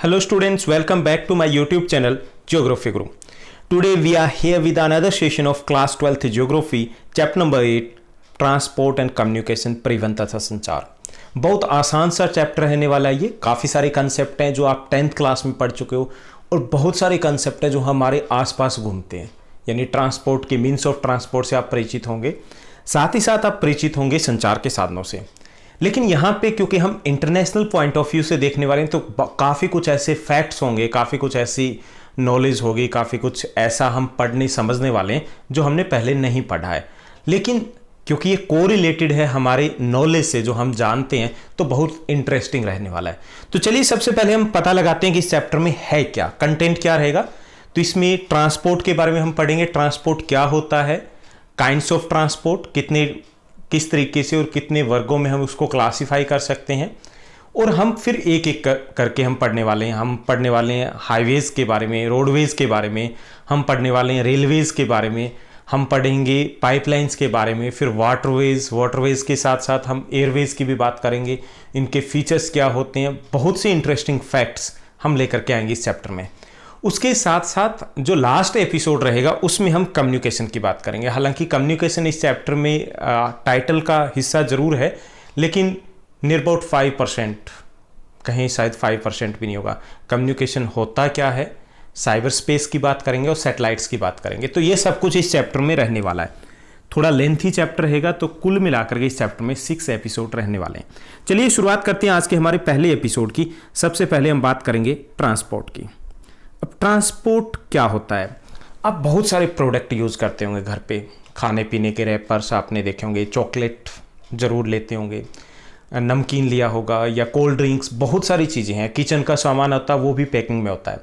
Hello students, welcome back to my YouTube channel Geography Guru. Today we are here with another session of class 12th Geography, chapter number 8, Transport and Communication, परिवहन तथा संचार। बहुत आसान सा chapter रहने वाला है ये। काफ़ी सारे कंसेप्ट हैं जो आप 10th क्लास में पढ़ चुके हो और बहुत सारे कंसेप्ट हैं जो हमारे आसपास घूमते हैं, यानी ट्रांसपोर्ट के मीन्स ऑफ ट्रांसपोर्ट से आप परिचित होंगे, साथ ही साथ आप परिचित होंगे संचार के साधनों से। लेकिन यहाँ पे क्योंकि हम इंटरनेशनल पॉइंट ऑफ व्यू से देखने वाले हैं तो काफ़ी कुछ ऐसे फैक्ट्स होंगे, काफ़ी कुछ ऐसी नॉलेज होगी, काफ़ी कुछ ऐसा हम पढ़ने समझने वाले हैं जो हमने पहले नहीं पढ़ा है। लेकिन क्योंकि ये कोरिलेटेड है हमारे नॉलेज से, जो हम जानते हैं, तो बहुत इंटरेस्टिंग रहने वाला है। तो चलिए सबसे पहले हम पता लगाते हैं कि इस चैप्टर में है क्या, कंटेंट क्या रहेगा। तो इसमें ट्रांसपोर्ट के बारे में हम पढ़ेंगे, ट्रांसपोर्ट क्या होता है, काइंड्स ऑफ ट्रांसपोर्ट, किस तरीके से और कितने वर्गों में हम उसको क्लासिफाई कर सकते हैं, और हम फिर एक एक करके हम पढ़ने वाले हैं। हम पढ़ने वाले हैं हाईवेज़ के बारे में, रोडवेज़ के बारे में, हम पढ़ने वाले हैं रेलवेज़ के बारे में, हम पढ़ेंगे पाइपलाइंस के बारे में, फिर वाटरवेज़ के साथ साथ हम एयरवेज़ की भी बात करेंगे, इनके फीचर्स क्या होते हैं। बहुत से इंटरेस्टिंग फैक्ट्स हम लेकर के आएंगे इस चैप्टर में। उसके साथ साथ जो लास्ट एपिसोड रहेगा उसमें हम कम्युनिकेशन की बात करेंगे। हालांकि कम्युनिकेशन इस चैप्टर में टाइटल का हिस्सा ज़रूर है, लेकिन नियर अबाउट 5%, कहीं शायद 5% भी नहीं होगा। कम्युनिकेशन होता क्या है, साइबर स्पेस की बात करेंगे और सैटेलाइट्स की बात करेंगे। तो ये सब कुछ इस चैप्टर में रहने वाला है। थोड़ा लेंथी चैप्टर रहेगा, तो कुल मिलाकर के इस चैप्टर में 6 एपिसोड रहने वाले हैं। चलिए शुरुआत करते हैं आज के हमारे पहले एपिसोड की। सबसे पहले हम बात करेंगे ट्रांसपोर्ट की। अब ट्रांसपोर्ट क्या होता है? आप बहुत सारे प्रोडक्ट यूज़ करते होंगे घर पे, खाने पीने के रैपर्स आपने देखे होंगे, चॉकलेट ज़रूर लेते होंगे, नमकीन लिया होगा या कोल्ड ड्रिंक्स, बहुत सारी चीज़ें हैं। किचन का सामान होता है, वो भी पैकिंग में होता है।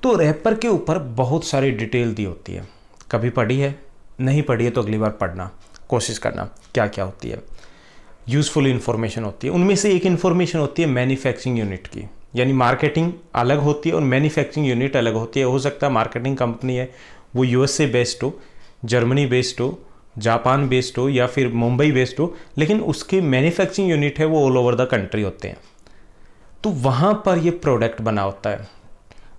तो रैपर के ऊपर बहुत सारी डिटेल दी होती है। कभी पढ़ी है? नहीं पढ़ी है तो अगली बार पढ़ना, कोशिश करना क्या क्या होती है। यूज़फुल इन्फॉर्मेशन होती है। उनमें से एक इन्फॉर्मेशन होती है मैन्युफैक्चरिंग यूनिट की, यानी मार्केटिंग अलग होती है और मैन्युफैक्चरिंग यूनिट अलग होती है। हो सकता है मार्केटिंग कंपनी है वो यूएसए बेस्ड हो, जर्मनी बेस्ड हो, जापान बेस्ड हो या फिर मुंबई बेस्ड हो, लेकिन उसके मैन्युफैक्चरिंग यूनिट है वो ऑल ओवर द कंट्री होते हैं। तो वहाँ पर ये प्रोडक्ट बना होता है।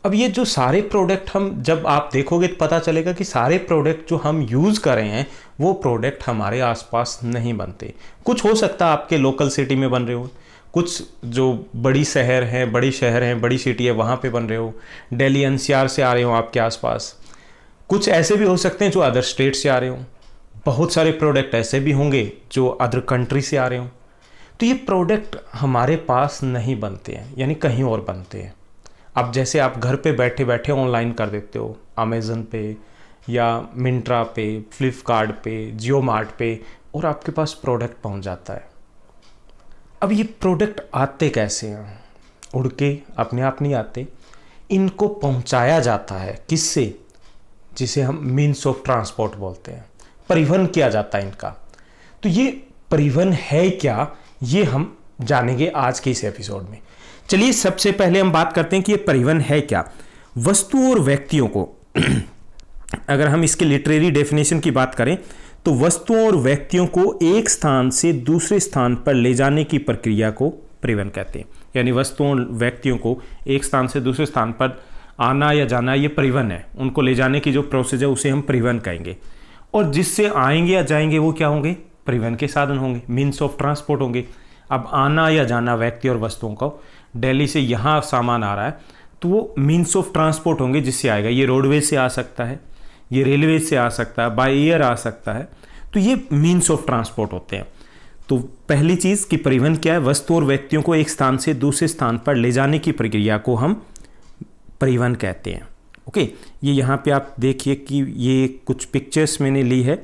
अब ये जो सारे प्रोडक्ट हम जब आप देखोगे तो पता चलेगा कि सारे प्रोडक्ट जो हम यूज़ कर रहे हैं वो प्रोडक्ट हमारे आसपास नहीं बनते। कुछ हो सकता है आपके लोकल सिटी में बन रहे हो, कुछ जो बड़ी शहर हैं, बड़ी सिटी है वहाँ पे बन रहे हो, दिल्ली एनसीआर से आ रहे हो आपके आसपास। कुछ ऐसे भी हो सकते हैं जो अदर स्टेट से आ रहे हो। बहुत सारे प्रोडक्ट ऐसे भी होंगे जो अदर कंट्री से आ रहे हो। तो ये प्रोडक्ट हमारे पास नहीं बनते हैं, यानी कहीं और बनते हैं। अब जैसे आप घर पे बैठे बैठे ऑनलाइन कर देते हो, अमेज़न पे या मिंत्रा पे, फ्लिपकार्ट पे, जियो मार्ट पे, और आपके पास प्रोडक्ट पहुंच जाता है। अब ये प्रोडक्ट आते कैसे हैं? उड़ के अपने आप नहीं आते, इनको पहुंचाया जाता है किससे? जिसे हम मीन्स ऑफ ट्रांसपोर्ट बोलते हैं। परिवहन किया जाता है इनका। तो ये परिवहन है क्या, ये हम जानेंगे आज के इस एपिसोड में। चलिए सबसे पहले हम बात करते हैं कि ये परिवहन है क्या। वस्तुओं और व्यक्तियों को अगर हम इसके लिटरेरी डेफिनेशन की बात करें तो वस्तुओं और व्यक्तियों को एक स्थान से दूसरे स्थान पर ले जाने की प्रक्रिया को परिवहन कहते हैं। यानी वस्तुओं और व्यक्तियों को एक स्थान से दूसरे स्थान पर आना या जाना, ये परिवहन है। उनको ले जाने की जो प्रोसेस है उसे हम परिवहन कहेंगे। और जिससे आएंगे या जाएंगे वो क्या होंगे? परिवहन के साधन होंगे, मीन्स ऑफ ट्रांसपोर्ट होंगे। अब आना या जाना व्यक्ति और वस्तुओं को, दिल्ली से यहाँ सामान आ रहा है तो वो मीन्स ऑफ ट्रांसपोर्ट होंगे जिससे आएगा। ये रोडवेज से आ सकता है, ये रेलवे से आ सकता है, बाय एयर आ सकता है। तो ये मीन्स ऑफ ट्रांसपोर्ट होते हैं। तो पहली चीज़ कि परिवहन क्या है? वस्तु और व्यक्तियों को एक स्थान से दूसरे स्थान पर ले जाने की प्रक्रिया को हम परिवहन कहते हैं। ओके, ये यहाँ पे आप देखिए कि ये कुछ पिक्चर्स मैंने ली है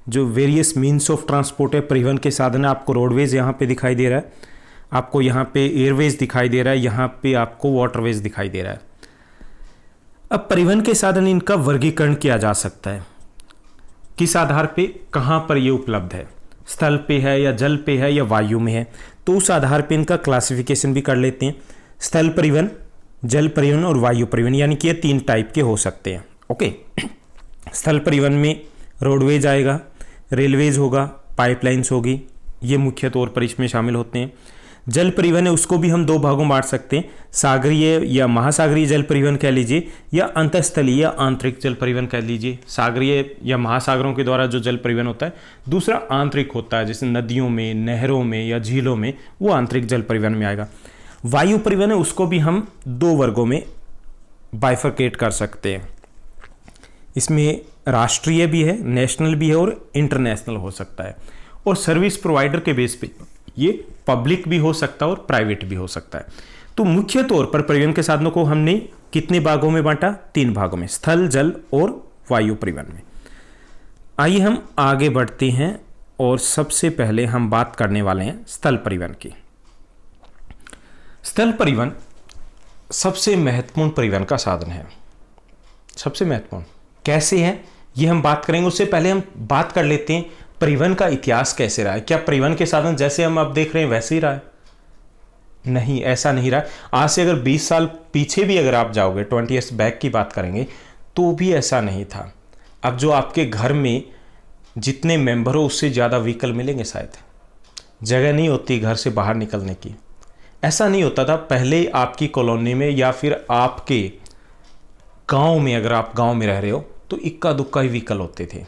जो वेरियस मीन्स ऑफ ट्रांसपोर्ट है, परिवहन के साधन है। आपको रोडवेज यहाँ पे दिखाई दे रहा है, आपको यहाँ पे एयरवेज दिखाई दे रहा है, यहाँ पे आपको वाटरवेज दिखाई दे रहा है। अब परिवहन के साधन, इनका वर्गीकरण किया जा सकता है। किस आधार पे, कहाँ पर ये उपलब्ध है, स्थल पे है या जल पे है या वायु में है, तो उस आधार पे इनका क्लासिफिकेशन भी कर लेते हैं। स्थल परिवहन, जल परिवहन और वायु परिवहन, यानी कि ये 3 टाइप के हो सकते हैं। ओके, स्थल परिवहन में रोडवेज आएगा, रेलवेज होगा, पाइपलाइंस होगी, ये मुख्य तौर पर इसमें शामिल होते हैं। जल परिवहन है उसको भी हम दो भागों में बांट सकते हैं, सागरीय या महासागरीय जल परिवहन कह लीजिए, या अंतःस्थलीय या आंतरिक जल परिवहन कह लीजिए। सागरीय या महासागरों के द्वारा जो जल परिवहन होता है, दूसरा आंतरिक होता है, जैसे नदियों में, नहरों में या झीलों में, वो आंतरिक जल परिवहन में आएगा। वायु परिवहन है उसको भी हम दो वर्गों में बाइफरकेट कर सकते हैं। इसमें राष्ट्रीय भी है, नेशनल भी है और इंटरनेशनल हो सकता है। और सर्विस प्रोवाइडर के बेस पे ये पब्लिक भी हो सकता है और प्राइवेट भी हो सकता है। तो मुख्य तौर पर परिवहन के साधनों को हमने कितने भागों में बांटा? 3 भागों में, स्थल, जल और वायु परिवहन में। आइए हम आगे बढ़ते हैं और सबसे पहले हम बात करने वाले हैं स्थल परिवहन की। स्थल परिवहन सबसे महत्वपूर्ण परिवहन का साधन है। सबसे महत्वपूर्ण कैसे है ये हम बात करेंगे। उससे पहले हम बात कर लेते हैं परिवहन का इतिहास कैसे रहा है। क्या परिवहन के साधन जैसे हम अब देख रहे हैं वैसे ही रहा है? नहीं, ऐसा नहीं रहा। आज से अगर 20 साल पीछे भी अगर आप जाओगे, 20 ईयर्स बैक की बात करेंगे, तो भी ऐसा नहीं था। अब जो आपके घर में जितने मेंबर हो उससे ज़्यादा व्हीकल मिलेंगे, शायद जगह नहीं होती घर से बाहर निकलने की। ऐसा नहीं होता था पहले आपकी कॉलोनी में या फिर आपके गांव में। अगर आप गांव में रह रहे हो तो इक्का दुक्का ही व्हीकल होते थे।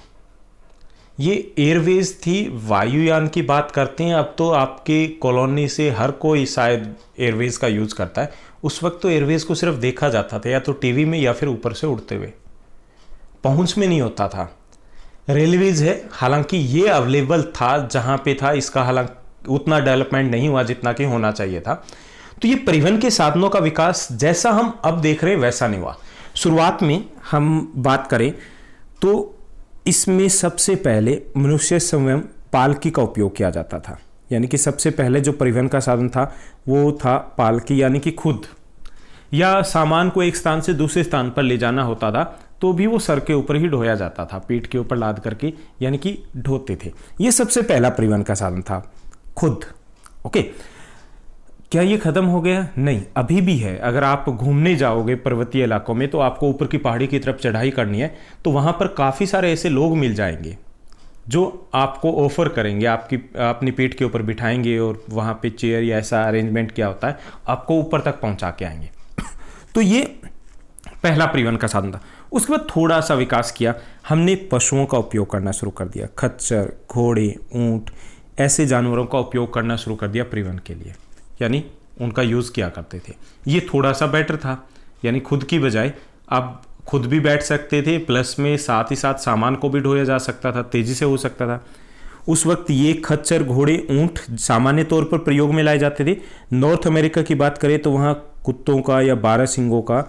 ये एयरवेज थी, वायुयान की बात करते हैं। अब तो आपके कॉलोनी से हर कोई शायद एयरवेज का यूज़ करता है। उस वक्त तो एयरवेज को सिर्फ देखा जाता था या तो टीवी में या फिर ऊपर से उड़ते हुए, पहुंच में नहीं होता था। रेलवेज है, हालांकि ये अवेलेबल था जहां पे था, इसका हालांकि उतना डेवलपमेंट नहीं हुआ जितना कि होना चाहिए था। तो ये परिवहन के साधनों का विकास जैसा हम अब देख रहे हैं वैसा नहीं हुआ। शुरुआत में हम बात करें तो इसमें सबसे पहले मनुष्य स्वयं पालकी का उपयोग किया जाता था। यानी कि सबसे पहले जो परिवहन का साधन था वो था पालकी, यानी कि खुद, या सामान को एक स्थान से दूसरे स्थान पर ले जाना होता था तो भी वो सर के ऊपर ही ढोया जाता था, पीठ के ऊपर लाद करके, यानी कि ढोते थे। ये सबसे पहला परिवहन का साधन था, खुद। ओके, क्या ये खत्म हो गया? नहीं, अभी भी है। अगर आप घूमने जाओगे पर्वतीय इलाकों में तो आपको ऊपर की पहाड़ी की तरफ चढ़ाई करनी है तो वहां पर काफी सारे ऐसे लोग मिल जाएंगे जो आपको ऑफर करेंगे, आपकी अपनी पीठ के ऊपर बिठाएंगे और वहां पे चेयर या ऐसा अरेंजमेंट किया होता है, आपको ऊपर तक पहुंचा के आएंगे। तो ये पहला परिवहन का साधन था। उसके बाद थोड़ा सा विकास किया, हमने पशुओं का उपयोग करना शुरू कर दिया। खच्चर, घोड़े, ऊंट, ऐसे जानवरों का उपयोग करना शुरू कर दिया परिवहन के लिए, यानी उनका यूज़ किया करते थे। ये थोड़ा सा बेटर था, यानी खुद की बजाय आप खुद भी बैठ सकते थे, प्लस में साथ ही साथ सामान को भी ढोया जा सकता था, तेज़ी से हो सकता था। उस वक्त ये खच्चर, घोड़े, ऊंट सामान्य तौर पर प्रयोग में लाए जाते थे। नॉर्थ अमेरिका की बात करें तो वहाँ कुत्तों का या बारहसिंगों का,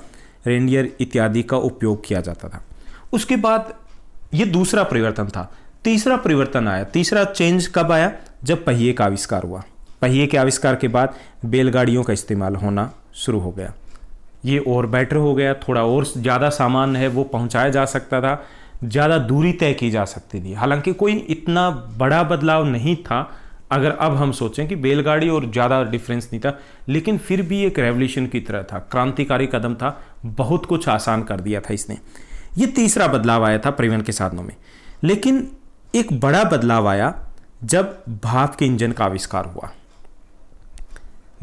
रेंडियर इत्यादि का उपयोग किया जाता था। उसके बाद ये दूसरा परिवर्तन था। तीसरा परिवर्तन आया, तीसरा चेंज कब आया? जब पहिए का आविष्कार हुआ। पहिए के आविष्कार के बाद बैलगाड़ियों का इस्तेमाल होना शुरू हो गया। ये और बेटर हो गया, थोड़ा और ज़्यादा सामान है वो पहुंचाया जा सकता था, ज़्यादा दूरी तय की जा सकती थी। हालांकि कोई इतना बड़ा बदलाव नहीं था अगर अब हम सोचें कि बैलगाड़ी और ज़्यादा डिफरेंस नहीं था, लेकिन फिर भी एक रेवोल्यूशन की तरह था, क्रांतिकारी कदम था, बहुत कुछ आसान कर दिया था इसने। ये तीसरा बदलाव आया था परिवहन के साधनों में। लेकिन एक बड़ा बदलाव आया जब भाप के इंजन का आविष्कार हुआ।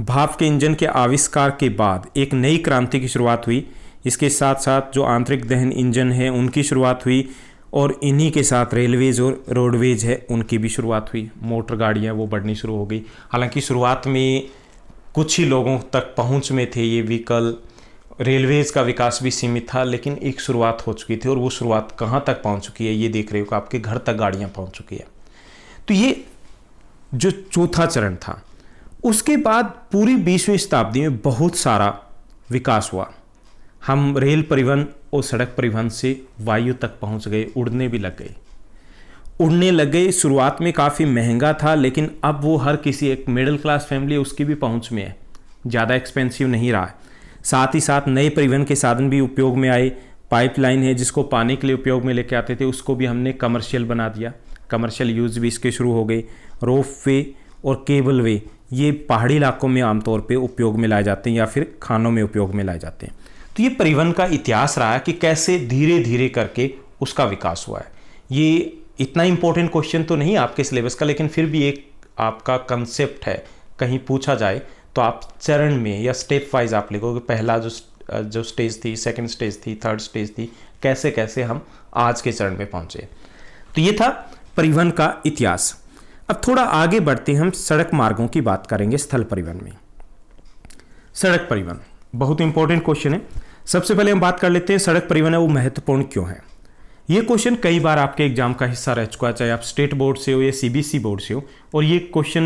भाप के इंजन के आविष्कार के बाद एक नई क्रांति की शुरुआत हुई। इसके साथ साथ जो आंतरिक दहन इंजन है उनकी शुरुआत हुई और इन्हीं के साथ रेलवेज और रोडवेज है उनकी भी शुरुआत हुई। मोटर गाड़ियाँ वो बढ़नी शुरू हो गई। हालांकि शुरुआत में कुछ ही लोगों तक पहुंच में थे ये व्हीकल, रेलवेज का विकास भी सीमित था, लेकिन एक शुरुआत हो चुकी थी। और वो शुरुआत कहाँ तक पहुंच चुकी है ये देख रहे हो कि आपके घर तक गाड़ियाँ पहुंच चुकी है। तो ये जो चौथा चरण था, उसके बाद पूरी 20वीं शताब्दी में बहुत सारा विकास हुआ। हम रेल परिवहन और सड़क परिवहन से वायु तक पहुंच गए, उड़ने भी लग गए, उड़ने लग गए। शुरुआत में काफ़ी महंगा था, लेकिन अब वो हर किसी, एक मिडिल क्लास फैमिली उसकी भी पहुंच में है, ज़्यादा एक्सपेंसिव नहीं रहा है। साथ ही साथ नए परिवहन के साधन भी उपयोग में आए। पाइपलाइन है जिसको पानी के लिए उपयोग में लेके आते थे, उसको भी हमने कमर्शियल बना दिया, कमर्शियल यूज़ भी इसके शुरू हो गए। रोप वे और केबल वे ये पहाड़ी इलाकों में आमतौर पे उपयोग में लाए जाते हैं या फिर खानों में उपयोग में लाए जाते हैं। तो ये परिवहन का इतिहास रहा है कि कैसे धीरे धीरे करके उसका विकास हुआ है। ये इतना इंपॉर्टेंट क्वेश्चन तो नहीं आपके सिलेबस का, लेकिन फिर भी एक आपका कंसेप्ट है, कहीं पूछा जाए तो आप चरण में या स्टेप वाइज आप लिखोगे, पहला जो स्टेज थी, सेकंड स्टेज थी, थर्ड स्टेज थी, कैसे कैसे हम आज के चरण में पहुंचे। तो ये था परिवहन का इतिहास। अब थोड़ा आगे बढ़ते हम सड़क मार्गों की बात करेंगे स्थल परिवहन में। सड़क परिवहन बहुत इंपॉर्टेंट क्वेश्चन है। सबसे पहले हम बात कर लेते हैं सड़क परिवहन है वो महत्वपूर्ण क्यों है। ये क्वेश्चन कई बार आपके एग्जाम का हिस्सा रह चुका है, चाहे आप स्टेट बोर्ड से हो या सीबीएसई बोर्ड से हो। और ये क्वेश्चन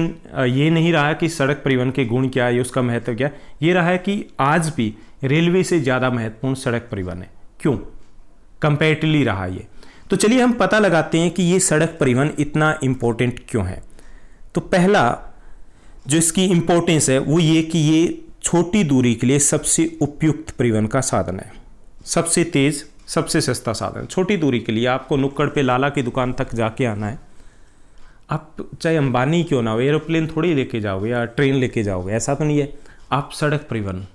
ये नहीं रहा कि सड़क परिवहन के गुण क्या है, उसका महत्व क्या है, ये रहा है कि आज भी रेलवे से ज़्यादा महत्वपूर्ण सड़क परिवहन है। क्यों कंपैरेटिवली रहा ये, तो चलिए हम पता लगाते हैं कि ये सड़क परिवहन इतना इम्पोर्टेंट क्यों है। तो पहला जो इसकी इम्पोर्टेंस है वो ये कि ये छोटी दूरी के लिए सबसे उपयुक्त परिवहन का साधन है, सबसे तेज, सबसे सस्ता साधन। छोटी दूरी के लिए आपको नुक्कड़ पे लाला की दुकान तक जाके आना है, आप चाहे अंबानी क्यों ना हो, एरोप्लेन थोड़ी लेके जाओगे या ट्रेन लेके जाओगे, ऐसा तो नहीं है। आप सड़क परिवहन,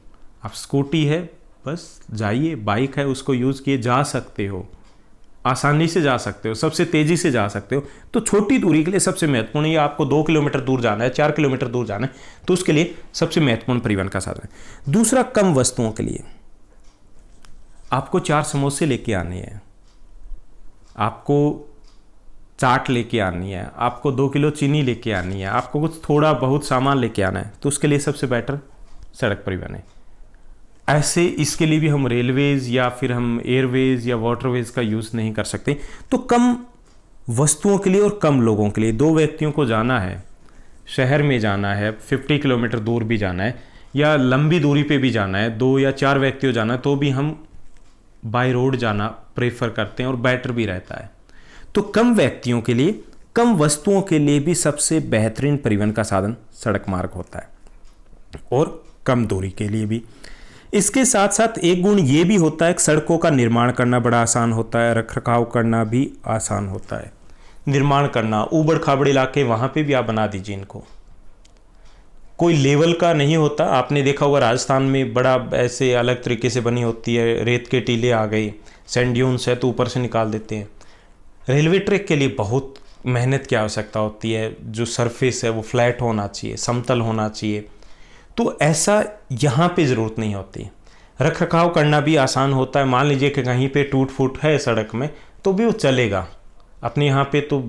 आप स्कूटी है बस जाइए, बाइक है उसको यूज़ किए जा सकते हो, आसानी से जा सकते हो, सबसे तेज़ी से जा सकते हो। तो छोटी दूरी के लिए सबसे महत्वपूर्ण, ये आपको 2 किलोमीटर दूर जाना है, 4 किलोमीटर दूर जाना है, तो उसके लिए सबसे महत्वपूर्ण परिवहन का साधन है। दूसरा, कम वस्तुओं के लिए, आपको 4 समोसे लेके आने हैं, आपको चाट लेके आनी है, आपको 2 किलो चीनी लेके आनी है, आपको कुछ थोड़ा बहुत सामान लेके आना है, तो उसके लिए सबसे बेटर सड़क परिवहन है। ऐसे इसके लिए भी हम रेलवेज या फिर हम एयरवेज या वाटरवेज का यूज़ नहीं कर सकते। तो कम वस्तुओं के लिए और कम लोगों के लिए, 2 व्यक्तियों को जाना है, शहर में जाना है, 50 किलोमीटर दूर भी जाना है या लंबी दूरी पे भी जाना है, 2 या 4 व्यक्तियों जाना है, तो भी हम बाय रोड जाना प्रेफर करते हैं और बेटर भी रहता है। तो कम व्यक्तियों के लिए, कम वस्तुओं के लिए भी सबसे बेहतरीन परिवहन का साधन सड़क मार्ग होता है, और कम दूरी के लिए भी। इसके साथ साथ एक गुण ये भी होता है कि सड़कों का निर्माण करना बड़ा आसान होता है, रखरखाव करना भी आसान होता है। निर्माण करना, ऊबड़ खाबड़ इलाके वहाँ पे भी आप बना दीजिए इनको, कोई लेवल का नहीं होता। आपने देखा होगा राजस्थान में बड़ा ऐसे अलग तरीके से बनी होती है, रेत के टीले आ गए, सैंड ड्यून्स है तो ऊपर से निकाल देते हैं। रेलवे ट्रैक के लिए बहुत मेहनत की आवश्यकता होती है, जो सरफेस है वो फ्लैट होना चाहिए, समतल होना चाहिए, तो ऐसा यहाँ पे ज़रूरत नहीं होती। रख रखाव करना भी आसान होता है। मान लीजिए कि कहीं पे टूट फूट है सड़क में तो भी वो चलेगा। अपने यहाँ पे तो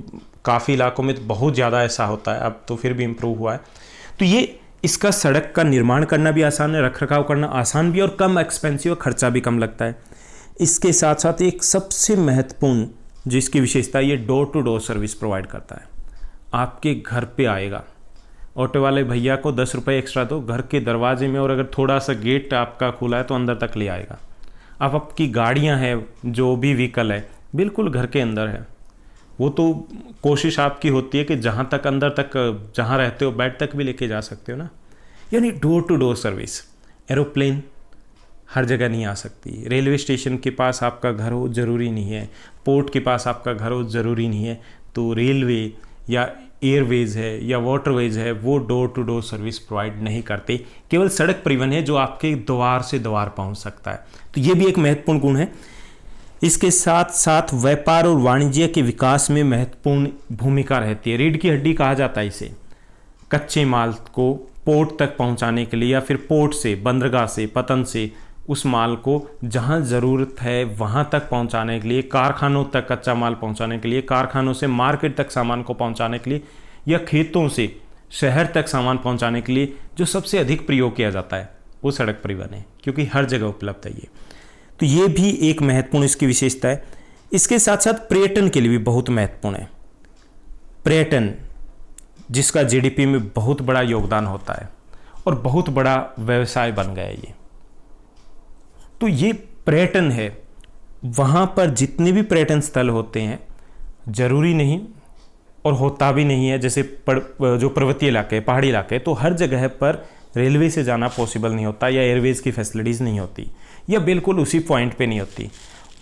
काफ़ी इलाकों में तो बहुत ज़्यादा ऐसा होता है, अब तो फिर भी इम्प्रूव हुआ है। तो ये इसका सड़क का निर्माण करना भी आसान है, रख रखाव करना आसान भी, और कम एक्सपेंसिव, खर्चा भी कम लगता है। इसके साथ साथ एक सबसे महत्वपूर्ण जो इसकी विशेषता है, ये door to door service provide करता है। आपके घर पे आएगा, ऑटो वाले भैया को 10 रुपये एक्स्ट्रा दो, घर के दरवाजे में, और अगर थोड़ा सा गेट आपका खुला है तो अंदर तक ले आएगा। आप आपकी गाड़ियां हैं, जो भी व्हीकल है, बिल्कुल घर के अंदर है। वो तो कोशिश आपकी होती है कि जहाँ तक अंदर तक जहाँ रहते हो बेड तक भी लेके जा सकते हो ना, यानी door to door service. Aeroplane हर जगह नहीं आ सकती, रेलवे स्टेशन के पास आपका घर हो ज़रूरी नहीं है, पोर्ट के पास आपका घर हो ज़रूरी नहीं है। तो रेलवे या एयरवेज है या वाटरवेज है वो door to door service provide नहीं करते। केवल सड़क परिवहन है जो आपके द्वार से द्वार पहुंच सकता है। तो ये भी एक महत्वपूर्ण गुण है। इसके साथ साथ व्यापार और वाणिज्य के विकास में महत्वपूर्ण भूमिका रहती है। रीढ़ की हड्डी कहा जाता है इसे। कच्चे माल को पोर्ट तक पहुंचाने के लिए या फिर पोर्ट से, बंदरगाह से, पतन से उस माल को जहां ज़रूरत है वहां तक पहुंचाने के लिए, कारखानों तक कच्चा माल पहुंचाने के लिए, कारखानों से मार्केट तक सामान को पहुंचाने के लिए, या खेतों से शहर तक सामान पहुंचाने के लिए जो सबसे अधिक प्रयोग किया जाता है वो सड़क परिवहन है, क्योंकि हर जगह उपलब्ध है ये। तो ये भी एक महत्वपूर्ण इसकी विशेषता है। इसके साथ साथ पर्यटन के लिए भी बहुत महत्वपूर्ण है। पर्यटन जिसका जीडीपी में बहुत बड़ा योगदान होता है और बहुत बड़ा व्यवसाय बन गया है ये। तो ये पर्यटन है, वहाँ पर जितने भी पर्यटन स्थल होते हैं, ज़रूरी नहीं और होता भी नहीं है, जैसे जो पर्वतीय इलाके, पहाड़ी इलाके, तो हर जगह पर रेलवे से जाना पॉसिबल नहीं होता, या एयरवेज की फैसिलिटीज़ नहीं होती, या बिल्कुल उसी पॉइंट पे नहीं होती,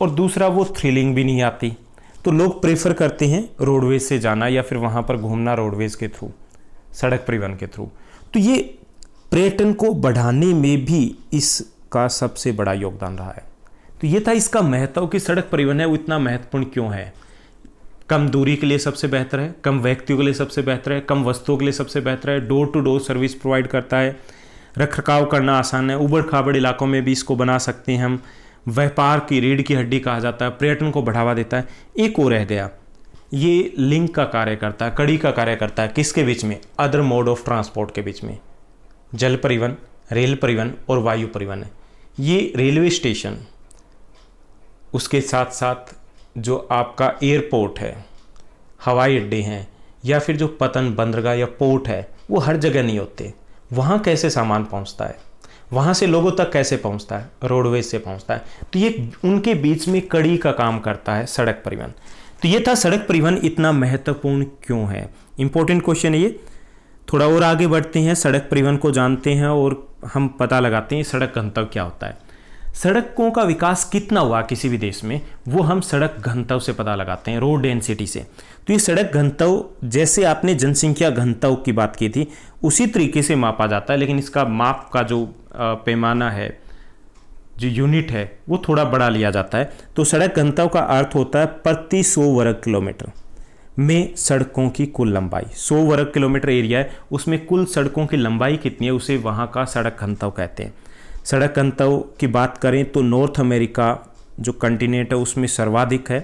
और दूसरा वो थ्रिलिंग भी नहीं आती। तो लोग प्रेफर करते हैं रोडवेज से जाना या फिर वहाँ पर घूमना रोडवेज के थ्रू, सड़क परिवहन के थ्रू। तो ये पर्यटन को बढ़ाने में भी इसका सबसे बड़ा योगदान रहा है। तो ये था इसका महत्व कि सड़क परिवहन है वो इतना महत्वपूर्ण क्यों है। कम दूरी के लिए सबसे बेहतर है, कम व्यक्तियों के लिए सबसे बेहतर है, कम वस्तुओं के लिए सबसे बेहतर है, door to door service provide करता है, रखरखाव करना आसान है, उबड़ खाबड़ इलाकों में भी इसको बना सकते हैं हम, व्यापार की रीढ़ की हड्डी कहा जाता है, पर्यटन को बढ़ावा देता है। एक और रह गया, ये लिंक का कार्य करता है, कड़ी का कार्य करता है, किसके बीच में? अदर मोड ऑफ ट्रांसपोर्ट के बीच में। जल परिवहन, रेल परिवहन और वायु परिवहन है। ये रेलवे स्टेशन, उसके साथ साथ जो आपका एयरपोर्ट है, हवाई अड्डे हैं, या फिर जो पतन बंदरगाह या पोर्ट है, वो हर जगह नहीं होते। वहाँ कैसे सामान पहुँचता है, वहाँ से लोगों तक कैसे पहुँचता है? रोडवेज से पहुँचता है। तो ये उनके बीच में कड़ी का काम करता है सड़क परिवहन। तो ये था सड़क परिवहन इतना महत्वपूर्ण क्यों है, इंपॉर्टेंट क्वेश्चन है ये। थोड़ा और आगे बढ़ते हैं, सड़क परिवहन को जानते हैं और हम पता लगाते हैं सड़क गंतव्य क्या होता है। सड़कों का विकास कितना हुआ किसी भी देश में, वो हम सड़क घनत्व से पता लगाते हैं, रोड डेंसिटी से। तो ये सड़क घनत्व, जैसे आपने जनसंख्या घनत्व की बात की थी, उसी तरीके से मापा जाता है, लेकिन इसका माप का जो पैमाना है, जो यूनिट है, वो थोड़ा बड़ा लिया जाता है। तो सड़क घनत्व का अर्थ होता है प्रति 100 वर्ग किलोमीटर में सड़कों की कुल लंबाई। 100 वर्ग किलोमीटर एरिया है, उसमें कुल सड़कों की लंबाई कितनी है, उसे वहाँ का सड़क घनत्व कहते हैं। सड़क घनत्व की बात करें तो नॉर्थ अमेरिका जो कंटिनेंट है उसमें सर्वाधिक है।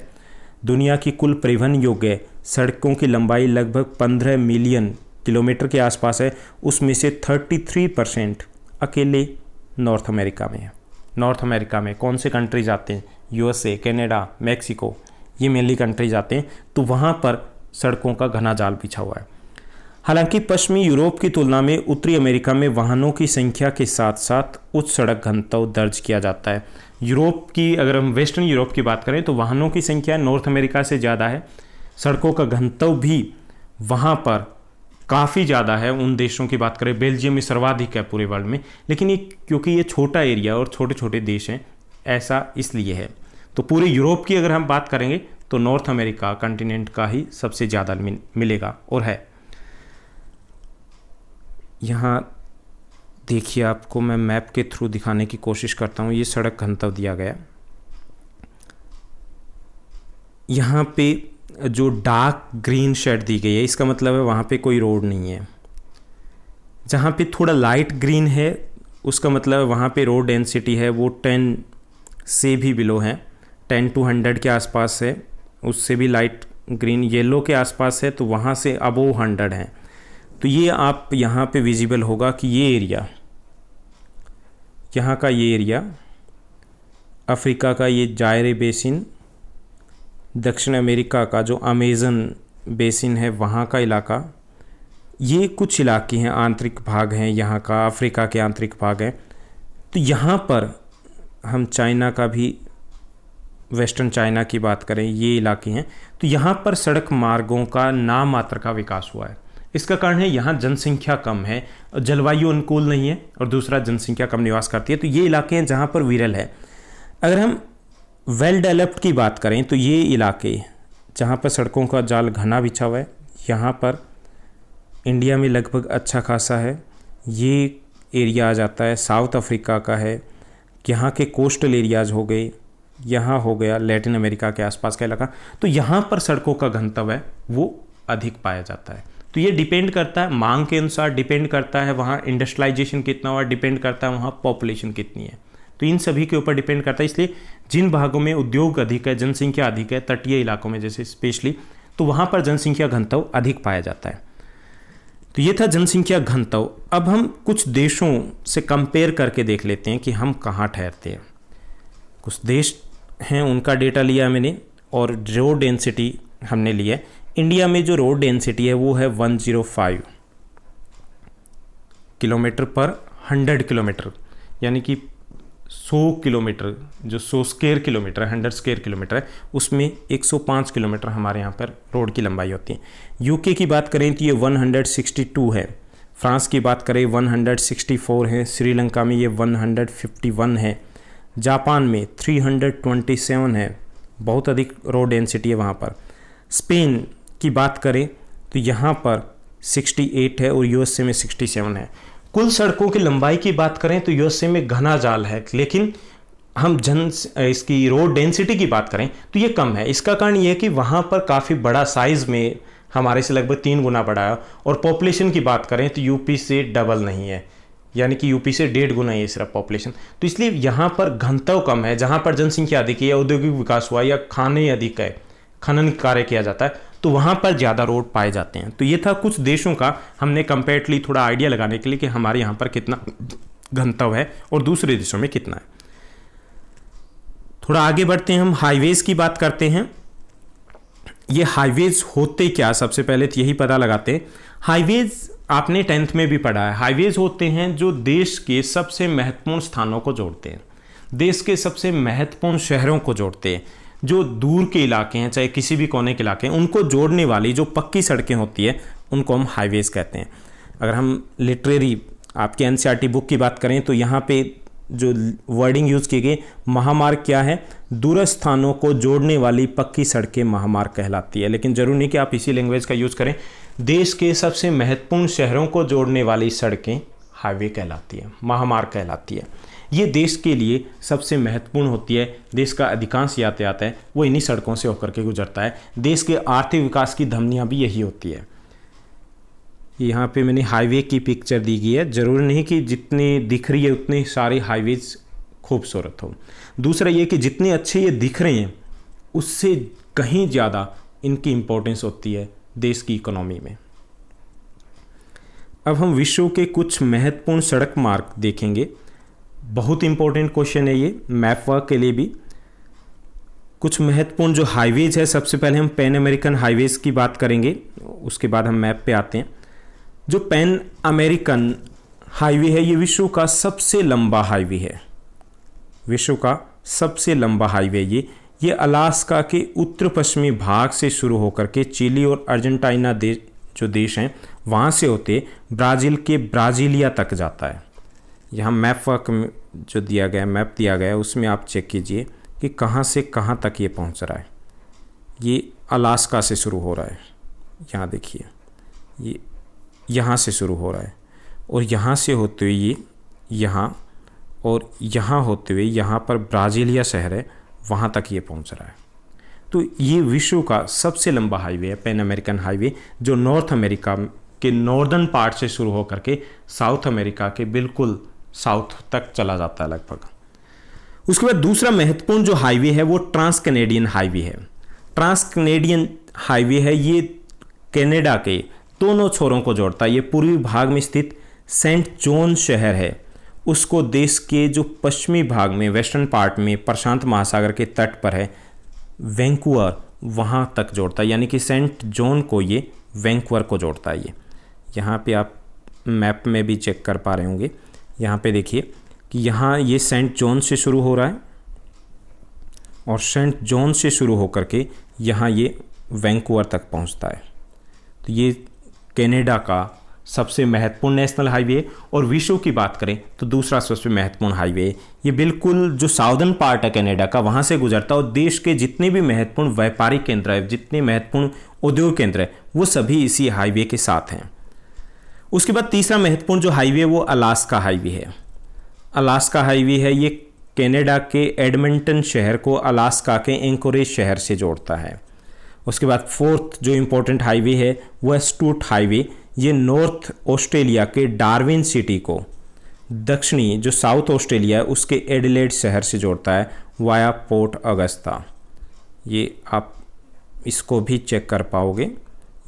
दुनिया की कुल परिवहन योग्य सड़कों की लंबाई लगभग 15 मिलियन किलोमीटर के आसपास है, उसमें से 33% अकेले नॉर्थ अमेरिका में है। नॉर्थ अमेरिका में कौन से कंट्रीज आते हैं? यूएसए, कनाडा, मैक्सिको, ये मेनली कंट्रीज आते हैं। तो वहाँ पर सड़कों का घना जाल बिछा हुआ है। हालांकि पश्चिमी यूरोप की तुलना में उत्तरी अमेरिका में वाहनों की संख्या के साथ साथ उच्च सड़क घनत्व दर्ज किया जाता है। यूरोप की, अगर हम वेस्टर्न यूरोप की बात करें तो वाहनों की संख्या नॉर्थ अमेरिका से ज़्यादा है, सड़कों का घनत्व भी वहाँ पर काफ़ी ज़्यादा है। उन देशों की बात करें, बेल्जियम में सर्वाधिक है पूरे वर्ल्ड में, लेकिन ये क्योंकि ये छोटा एरिया और छोटे छोटे देश हैं, ऐसा इसलिए है। तो पूरे यूरोप की अगर हम बात करेंगे तो नॉर्थ अमेरिका कंटिनेंट का ही सबसे ज़्यादा मिलेगा और है। यहाँ देखिए, आपको मैं मैप के थ्रू दिखाने की कोशिश करता हूँ। ये सड़क घनत्व दिया गया, यहाँ पे जो डार्क ग्रीन शेड दी गई है, इसका मतलब है वहाँ पे कोई रोड नहीं है। जहाँ पे थोड़ा लाइट ग्रीन है, उसका मतलब है वहाँ पे रोड डेंसिटी है वो 10 से भी बिलो है, 10 to 100 के आसपास है। उससे भी लाइट ग्रीन येलो के आसपास है, तो वहाँ से अबोव 100 है। तो ये आप यहाँ पे विजिबल होगा कि ये एरिया, यहाँ का ये एरिया, अफ्रीका का ये जायरे बेसिन, दक्षिण अमेरिका का जो अमेज़न बेसिन है वहाँ का इलाका, ये कुछ इलाके हैं, आंतरिक भाग हैं यहाँ का, अफ्रीका के आंतरिक भाग हैं। तो यहाँ पर हम चाइना का भी, वेस्टर्न चाइना की बात करें, ये इलाके हैं। तो यहाँ पर सड़क मार्गों का नाम मात्र का विकास हुआ है। इसका कारण है यहाँ जनसंख्या कम है, जलवायु अनुकूल नहीं है, और दूसरा जनसंख्या कम निवास करती है। तो ये इलाके हैं जहाँ पर विरल है। अगर हम वेल डेवलप्ड की बात करें तो ये इलाके जहाँ पर सड़कों का जाल घना बिछा हुआ है, यहाँ पर इंडिया में लगभग अच्छा खासा है। ये एरिया आ जाता है, साउथ अफ्रीका का है, यहाँ के कोस्टल एरियाज़ हो गए, यहाँ हो गया लैटिन अमेरिका के आसपास का इलाका। तो यहाँ पर सड़कों का घनत्व है वो अधिक पाया जाता है। तो ये डिपेंड करता है, मांग के अनुसार डिपेंड करता है, वहाँ इंडस्ट्रियलाइजेशन कितना हुआ, डिपेंड करता है वहाँ पॉपुलेशन कितनी है। तो इन सभी के ऊपर डिपेंड करता है। इसलिए जिन भागों में उद्योग अधिक है, जनसंख्या अधिक है, तटीय इलाकों में जैसे स्पेशली, तो वहाँ पर जनसंख्या घनत्व अधिक पाया जाता है। तो ये था जनसंख्या घनत्व। अब हम कुछ देशों से कंपेयर करके देख लेते हैं कि हम कहाँ ठहरते हैं। कुछ देश हैं उनका डेटा लिया मैंने, और रोड डेंसिटी हमने लिया। इंडिया में जो रोड डेंसिटी है वो है 105 किलोमीटर पर 100 किलोमीटर, यानी कि 100 किलोमीटर, जो 100 स्क्वायर किलोमीटर है, 100 स्क्वायर किलोमीटर है, उसमें 105 किलोमीटर हमारे यहाँ पर रोड की लंबाई होती है। यूके की बात करें तो ये 162 है, फ्रांस की बात करें 164 है, श्रीलंका में ये 151 है, जापान में 327 है, बहुत अधिक रोड डेंसिटी है वहाँ पर। स्पेन की बात करें तो यहाँ पर 68 है और यूएसए में 67 है। कुल सड़कों की लंबाई की बात करें तो यूएसए में घना जाल है, लेकिन हम इसकी रोड डेंसिटी की बात करें तो ये कम है। इसका कारण ये है कि वहाँ पर काफ़ी बड़ा साइज़ में हमारे से लगभग 3 गुना बड़ा है, और पॉपुलेशन की बात करें तो यूपी से डबल नहीं है, यानी कि यूपी से 1.5 गुना ही है सिर्फ पॉपुलेशन। तो इसलिए यहाँ पर घनत्व कम है। जहाँ पर जनसंख्या अधिक है या औद्योगिक विकास हुआ या खाने अधिक है, खनन कार्य किया जाता है, तो वहाँ पर ज़्यादा रोड पाए जाते हैं। तो ये था कुछ देशों का हमने कंपेरेटली थोड़ा आइडिया लगाने के लिए कि हमारे यहाँ पर कितना घनत्व है और दूसरे देशों में कितना है। थोड़ा आगे बढ़ते हैं, हम हाईवेज की बात करते हैं। ये हाईवेज होते क्या, सबसे पहले तो यही पता लगाते हैं। हाईवेज आपने 10th में भी पढ़ा है। हाईवेज होते हैं जो देश के सबसे महत्वपूर्ण स्थानों को जोड़ते हैं, देश के सबसे महत्वपूर्ण शहरों को जोड़ते हैं, जो दूर के इलाके हैं, चाहे किसी भी कोने के इलाके हैं, उनको जोड़ने वाली जो पक्की सड़कें होती है उनको हम हाईवेज कहते हैं। अगर हम लिटरेरी आपके एनसीईआरटी बुक की बात करें तो यहाँ पे जो वर्डिंग यूज़ की गई, महामार्ग क्या है, दूरस्थ स्थानों को जोड़ने वाली पक्की सड़कें महामार्ग कहलाती है। लेकिन जरूरी नहीं कि आप इसी लैंग्वेज का यूज़ करें। देश के सबसे महत्वपूर्ण शहरों को जोड़ने वाली सड़कें हाईवे कहलाती है, महामार्ग कहलाती है। ये देश के लिए सबसे महत्वपूर्ण होती है। देश का अधिकांश यातायात है वो इन्हीं सड़कों से होकर के गुजरता है। देश के आर्थिक विकास की धमनियाँ भी यही होती है। यहाँ पे मैंने हाईवे की पिक्चर दी गई है। ज़रूरी नहीं कि जितनी दिख रही है उतनी सारी हाईवेज खूबसूरत हो। दूसरा ये कि जितने अच्छे ये दिख रहे हैं उससे कहीं ज़्यादा इनकी इम्पोर्टेंस होती है देश की इकोनॉमी में। अब हम विश्व के कुछ महत्वपूर्ण सड़क मार्ग देखेंगे। बहुत इंपॉर्टेंट क्वेश्चन है ये मैप वर्क के लिए भी। कुछ महत्वपूर्ण जो हाईवेज है, सबसे पहले हम पैन अमेरिकन हाईवेज की बात करेंगे, उसके बाद हम मैप पे आते हैं। जो पैन अमेरिकन हाईवे है ये विश्व का सबसे लंबा हाईवे है, विश्व का सबसे लंबा हाईवे। ये अलास्का के उत्तर पश्चिमी भाग से शुरू होकर के चिली और अर्जेंटीना जो देश हैं वहाँ से होते ब्राज़ील के ब्राज़ीलिया तक जाता है। यहाँ मैप वर्क जो दिया गया, मैप दिया गया है, उसमें आप चेक कीजिए कि कहाँ से कहाँ तक ये पहुँच रहा है। ये अलास्का से शुरू हो रहा है, यहाँ देखिए, ये यहाँ से शुरू हो रहा है और यहाँ से होते हुए ये यहाँ, और यहाँ होते हुए यहाँ पर ब्राज़ीलिया शहर है, वहाँ तक ये पहुँच रहा है। तो ये विश्व का सबसे लंबा हाईवे है पैन अमेरिकन हाईवे, जो नॉर्थ अमेरिका के नॉर्दर्न पार्ट से शुरू होकर के साउथ अमेरिका के बिल्कुल साउथ तक चला जाता है लगभग। उसके बाद दूसरा महत्वपूर्ण जो हाईवे है वो ट्रांस कैनेडियन हाईवे है। ट्रांस कैनेडियन हाईवे है, ये कनाडा के दोनों छोरों को जोड़ता है। ये पूर्वी भाग में स्थित सेंट जॉन शहर है, उसको देश के जो पश्चिमी भाग में वेस्टर्न पार्ट में प्रशांत महासागर के तट पर है वैंकूवर, वहाँ तक जोड़ता है। यानी कि सेंट जॉन को ये वैंकूवर को जोड़ता है। ये यहाँ पे आप मैप में भी चेक कर पा रहे होंगे। यहाँ पे देखिए कि यहाँ ये सेंट जॉन से शुरू हो रहा है और सेंट जॉन से शुरू होकर के यहाँ ये वैंकूवर तक पहुँचता है। तो ये कनाडा का सबसे महत्वपूर्ण नेशनल हाईवे। और विश्व की बात करें तो दूसरा सबसे महत्वपूर्ण हाईवे, ये बिल्कुल जो साउदर्न पार्ट है कनाडा का वहाँ से गुजरता है और देश के जितने भी महत्वपूर्ण व्यापारिक केंद्र है, जितने महत्वपूर्ण उद्योग केंद्र है, वो सभी इसी हाईवे के साथ हैं। उसके बाद तीसरा महत्वपूर्ण जो हाईवे वो अलास्का हाईवे है। अलास्का हाईवे है, ये कनाडा के एडमंटन शहर को अलास्का के एंकोरेज शहर से जोड़ता है। उसके बाद फोर्थ जो इम्पोर्टेंट हाईवे है वो है स्टूट हाईवे, ये नॉर्थ ऑस्ट्रेलिया के डार्विन सिटी को दक्षिणी जो साउथ ऑस्ट्रेलिया है उसके एडिलेड शहर से जोड़ता है वाया पोर्ट अगस्ता। ये आप इसको भी चेक कर पाओगे।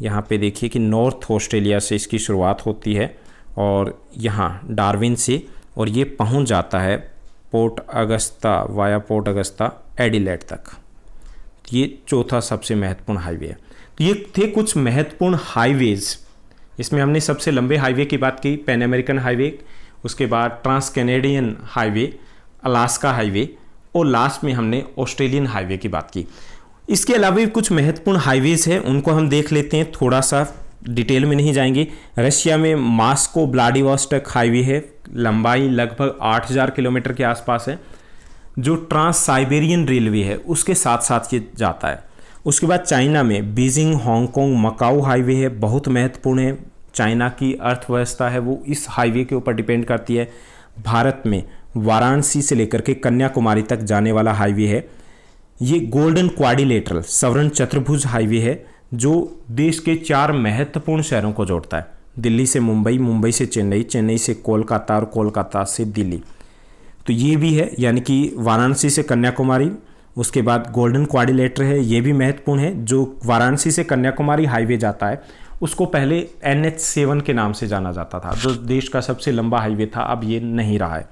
यहाँ पे देखिए कि नॉर्थ ऑस्ट्रेलिया से इसकी शुरुआत होती है और यहाँ डार्विन से, और ये पहुँच जाता है Port Augusta, via Port Augusta Adelaide तक। ये चौथा सबसे महत्वपूर्ण हाईवे है। तो ये थे कुछ महत्वपूर्ण हाईवेज। इसमें हमने सबसे लंबे हाईवे की बात की, पैन अमेरिकन हाईवे, उसके बाद trans Canadian highway, Alaska highway, और लास्ट में हमने ऑस्ट्रेलियन हाईवे की बात की। इसके अलावा भी कुछ महत्वपूर्ण हाईवेज हैं, उनको हम देख लेते हैं, थोड़ा सा डिटेल में नहीं जाएंगे। रशिया में मास्को व्लादिवोस्टोक हाईवे है, लंबाई लगभग 8000 किलोमीटर के आसपास है, जो ट्रांस साइबेरियन रेलवे है उसके साथ साथ ये जाता है। उसके बाद चाइना में बीजिंग हांगकांग मकाऊ हाईवे है, बहुत महत्वपूर्ण है। चाइना की अर्थव्यवस्था है वो इस हाईवे के ऊपर डिपेंड करती है। भारत में वाराणसी से लेकर के कन्याकुमारी तक जाने वाला हाईवे है। ये गोल्डन क्वाड्रिलेटरल स्वर्ण चतुर्भुज हाईवे है जो देश के 4 महत्वपूर्ण शहरों को जोड़ता है। दिल्ली से मुंबई, मुंबई से चेन्नई, चेन्नई से कोलकाता और कोलकाता से दिल्ली। तो ये भी है, यानी कि वाराणसी से कन्याकुमारी। उसके बाद गोल्डन क्वाड्रिलेटरल है, ये भी महत्वपूर्ण है। जो वाराणसी से कन्याकुमारी हाईवे जाता है उसको पहले NH7 के नाम से जाना जाता था, जो देश का सबसे लंबा हाईवे था। अब ये नहीं रहा है,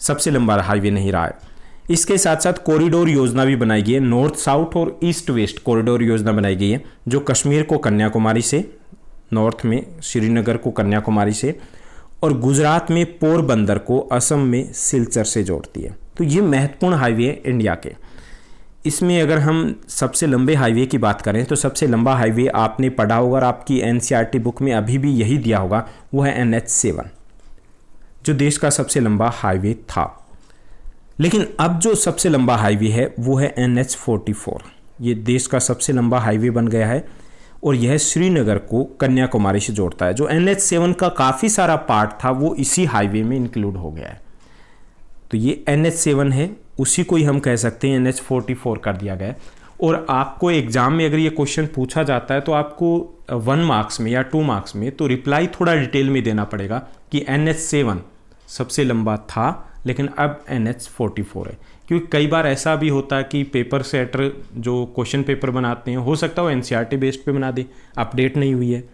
सबसे लंबा हाईवे नहीं रहा है। इसके साथ साथ कॉरिडोर योजना भी बनाई गई है, नॉर्थ साउथ और ईस्ट वेस्ट कॉरिडोर योजना बनाई गई है, जो कश्मीर को कन्याकुमारी से, नॉर्थ में श्रीनगर को कन्याकुमारी से, और गुजरात में पोरबंदर को असम में सिलचर से जोड़ती है। तो ये महत्वपूर्ण हाईवे है इंडिया के। इसमें अगर हम सबसे लंबे हाईवे की बात करें तो सबसे लंबा हाईवे आपने पढ़ा होगा और आपकी NCERT बुक में अभी भी यही दिया होगा, वो है NH7, जो देश का सबसे लंबा हाईवे था। लेकिन अब जो सबसे लंबा हाईवे है वो है NH44। ये देश का सबसे लंबा हाईवे बन गया है और यह श्रीनगर को कन्याकुमारी से जोड़ता है। जो NH7 का काफ़ी सारा पार्ट था वो इसी हाईवे में इंक्लूड हो गया है। तो ये NH7 है, उसी को ही हम कह सकते हैं NH44 कर दिया गया है। और आपको एग्जाम में अगर ये क्वेश्चन पूछा जाता है तो आपको 1 मार्क्स में या 2 मार्क्स में तो रिप्लाई थोड़ा डिटेल में देना पड़ेगा कि NH7 सबसे लंबा था लेकिन अब NH44 है। क्योंकि कई बार ऐसा भी होता है कि पेपर सेटर जो क्वेश्चन पेपर बनाते हैं, हो सकता है वो NCERT बेस्ड पे बना दे, अपडेट नहीं हुई है,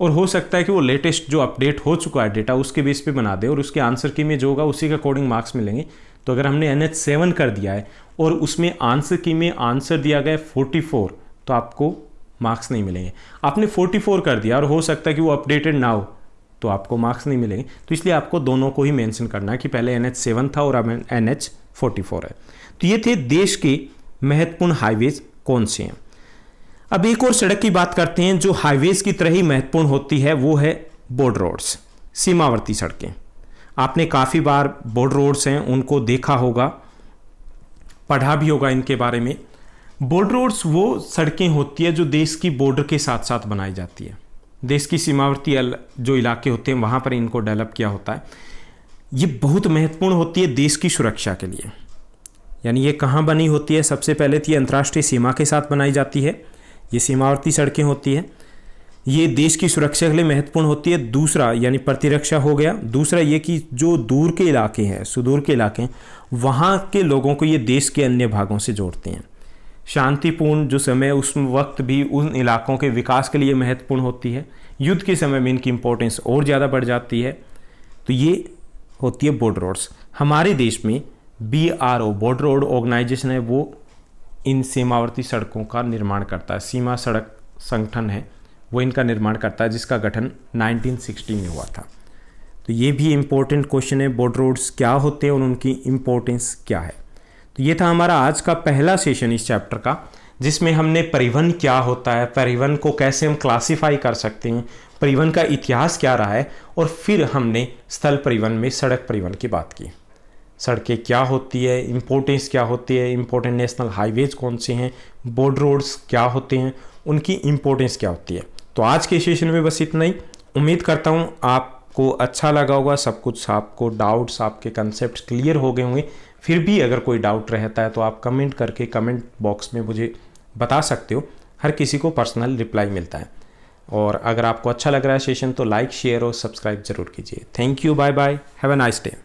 और हो सकता है कि वो लेटेस्ट जो अपडेट हो चुका है डेटा उसके बेस पे बना दे और उसके आंसर की में जो होगा उसी के अकॉर्डिंग मार्क्स मिलेंगे। तो अगर हमने NH7 कर दिया है और उसमें आंसर की में आंसर दिया गया 44, तो आपको मार्क्स नहीं मिलेंगे। आपने 44 कर दिया और हो सकता है कि वो अपडेटेड ना हो, तो आपको मार्क्स नहीं मिलेंगे। तो इसलिए आपको दोनों को ही मेंशन करना है कि पहले NH7 था और अब NH44 है। तो ये थे देश के महत्वपूर्ण हाईवेज कौन से हैं। अब एक और सड़क की बात करते हैं जो हाईवेज की तरह ही महत्वपूर्ण होती है, वो है बॉर्डर रोड्स, सीमावर्ती सड़कें। आपने काफ़ी बार बॉर्डर रोड्स हैं उनको देखा होगा, पढ़ा भी होगा इनके बारे में। बॉर्डर रोड्स वो सड़कें होती है जो देश की बॉर्डर के साथ साथ बनाई जाती है। देश की सीमावर्ती जो इलाके होते हैं वहाँ पर इनको डेवलप किया होता है। ये बहुत महत्वपूर्ण होती है देश की सुरक्षा के लिए। यानी ये कहाँ बनी होती है? सबसे पहले तो ये अंतर्राष्ट्रीय सीमा के साथ बनाई जाती है, ये सीमावर्ती सड़कें होती हैं। ये देश की सुरक्षा के लिए महत्वपूर्ण होती है। दूसरा यानी प्रतिरक्षा हो गया। दूसरा ये कि जो दूर के इलाके हैं, सुदूर के इलाके हैं, वहाँ के लोगों को ये देश के अन्य भागों से जोड़ते हैं। शांतिपूर्ण जो समय उस वक्त भी उन इलाकों के विकास के लिए महत्वपूर्ण होती है। युद्ध के समय में इनकी इंपॉर्टेंस और ज़्यादा बढ़ जाती है। तो ये होती है बॉर्डर रोड्स। हमारे देश में BRO बॉर्डर रोड ऑर्गेनाइजेशन है, वो इन सीमावर्ती सड़कों का निर्माण करता है। सीमा सड़क संगठन है वो इनका निर्माण करता है, जिसका गठन 1960 में हुआ था। तो ये भी इम्पोर्टेंट क्वेश्चन है, बॉर्डर रोड्स क्या होते हैं और उनकी इम्पोर्टेंस क्या है। तो ये था हमारा आज का पहला सेशन इस चैप्टर का, जिसमें हमने परिवहन क्या होता है, परिवहन को कैसे हम क्लासीफाई कर सकते हैं, परिवहन का इतिहास क्या रहा है, और फिर हमने स्थल परिवहन में सड़क परिवहन की बात की। सड़कें क्या होती है, इम्पोर्टेंस क्या होती है, इम्पोर्टेंट नेशनल हाईवेज कौन से हैं, बॉर्डर रोड्स क्या होते हैं, उनकी इम्पोर्टेंस क्या होती है। तो आज के सेशन में बस इतना ही। उम्मीद करता हूँ आपको अच्छा लगा होगा सब कुछ, आपको डाउट्स, आपके कंसेप्ट क्लियर हो गए होंगे। फिर भी अगर कोई डाउट रहता है तो आप कमेंट करके कमेंट बॉक्स में मुझे बता सकते हो। हर किसी को पर्सनल रिप्लाई मिलता है। और अगर आपको अच्छा लग रहा है सेशन तो लाइक, शेयर और सब्सक्राइब जरूर कीजिए। Thank you, bye bye, have a nice day.